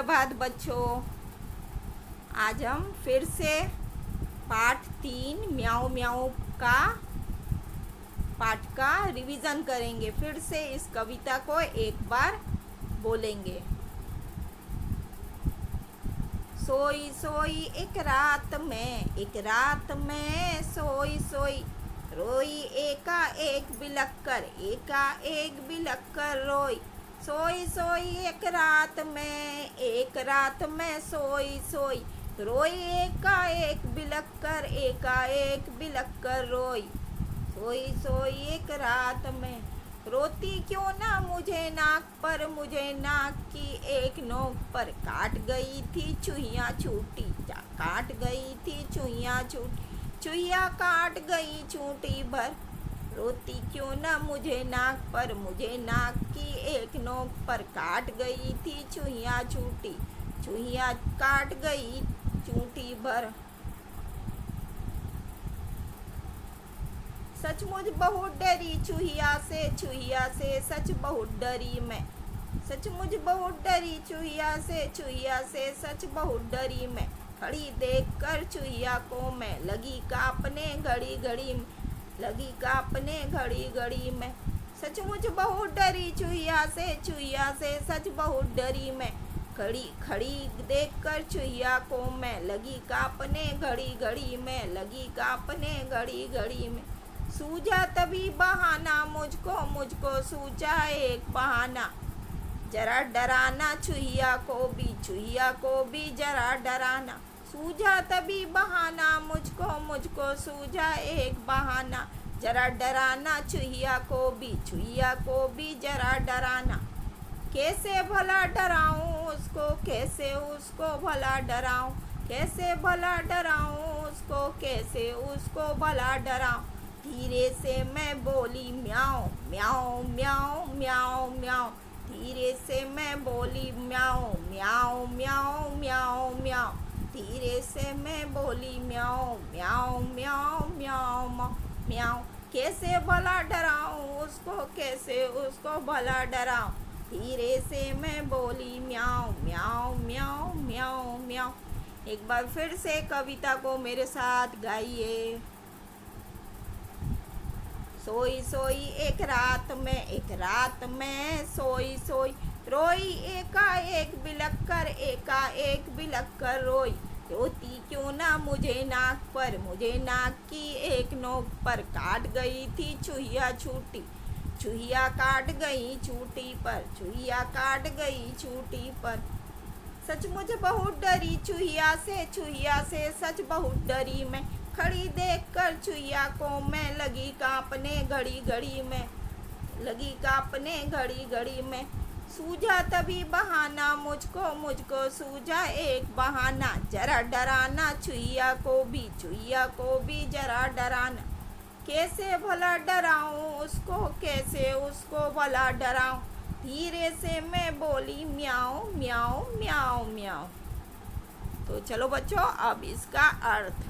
सुप्रभात बच्चों। आज हम फिर से पाठ 3 म्याऊं म्याऊं का पाठ का रिवीजन करेंगे। फिर से इस कविता को एक बार बोलेंगे। सोई सोई एक रात में सोई सोई रोई एका एक बिलक कर रोई। सोई सोई एक रात में सोई सोई रोई एक बिलक कर रोई। सोई सोई एक रात में रोती क्यों ना मुझे नाक की एक नोक पर काट गई थी चुहिया छूटी चुहिया काट गई चूंटी भर। रोती क्यों ना मुझे नाक की एक नोक पर काट गई थी चुहिया काट गई चूंटी भर। सचमुच बहुत डरी चुहिया से सच बहुत डरी मैं। सचमुच बहुत डरी चुहिया से सच बहुत डरी मैं। खड़ी देख कर चुहिया को मैं लगी कांपने घड़ी घड़ी में। सचमुच बहुत डरी चुहिया से सच बहुत डरी मैं। खड़ी देख कर चुहिया को मैं लगी कांपने घड़ी घड़ी में। सूझा तभी बहाना मुझको सूझा एक बहाना। जरा डराना चुहिया को भी जरा डराना। सूझा तभी बहाना मुझको सूझा एक बहाना। जरा डराना चुहिया को भी जरा डराना। कैसे भला डराऊं उसको कैसे उसको भला डराऊं। धीरे से मैं बोली म्याऊं म्याऊं म्याऊं म्याऊं म्याऊं। धीरे से मैं बोली म्याऊं म्याऊं म्याऊं म्याऊं म्याऊं। धीरे से मैं बोली म्याऊं म्याऊं म्याऊं म्याऊं म्याऊं। कैसे भला डराऊं उसको भला डराऊं। धीरे से मैं बोली म्याऊं म्याऊं म्याऊं म्याऊं म्याऊं। एक बार फिर से कविता को मेरे साथ गाइए। सोई सोई एक रात में सोई सोई रोई एक बिलक कर रोई। रोती क्यों ना मुझे नाक की एक नोक पर काट गई थी चुहिया काट गई चूंटी पर। सचमुच बहुत डरी चुहिया से सच बहुत डरी मैं। खड़ी देख कर चुहिया को मैं लगी कांपने घड़ी में। सूझा तभी बहाना मुझको सूझा एक बहाना। जरा डराना चुहिया को भी जरा डराना। कैसे भला डराऊं उसको भला डराऊं। धीरे से मैं बोली म्याऊं म्याऊं म्याऊं म्याऊं। तो चलो बच्चों, अब इसका अर्थ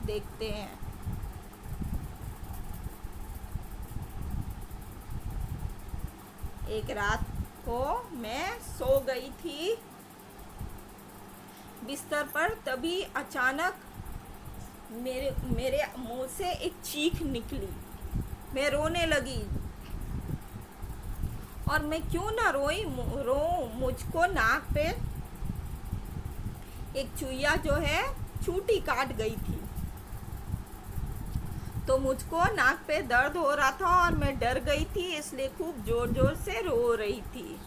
देखते हैं। एक रात को मैं सो गई थी बिस्तर पर, तभी अचानक मेरे मुंह से एक चीख निकली। मैं रोने लगी और मैं क्यों ना रोऊं। मुझको नाक पे एक चुहिया जो है चूंटी काट गई थी, तो मुझको नाक पे दर्द हो रहा था और मैं डर गई थी, इसलिए खूब जोर जोर से रो रही थी।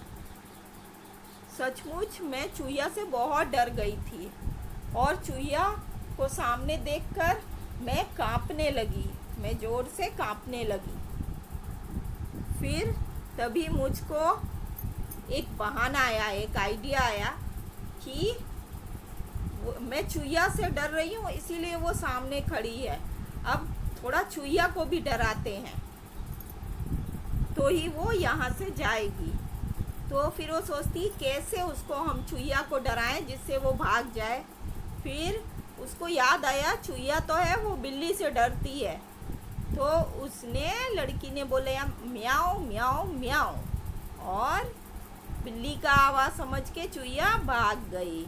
सचमुच मैं चुहिया से बहुत डर गई थी और चुहिया को सामने देखकर मैं कांपने लगी, मैं जोर से कांपने लगी। फिर तभी मुझको एक बहाना आया, एक आइडिया आया कि मैं चुहिया से डर रही हूँ, इसीलिए वो सामने खड़ी है। अब थोड़ा चुहिया को भी डराते हैं तो ही वो यहाँ से जाएगी। तो फिर वो सोचती कैसे उसको हम चुहिया को डराएं जिससे वो भाग जाए। फिर उसको याद आया चुहिया तो है वो बिल्ली से डरती है, तो उसने लड़की ने बोले म्याऊं म्याऊं म्याऊं और बिल्ली का आवाज़ समझ के चूहिया भाग गई।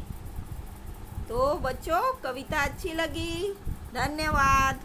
तो बच्चों, कविता अच्छी लगी? धन्यवाद।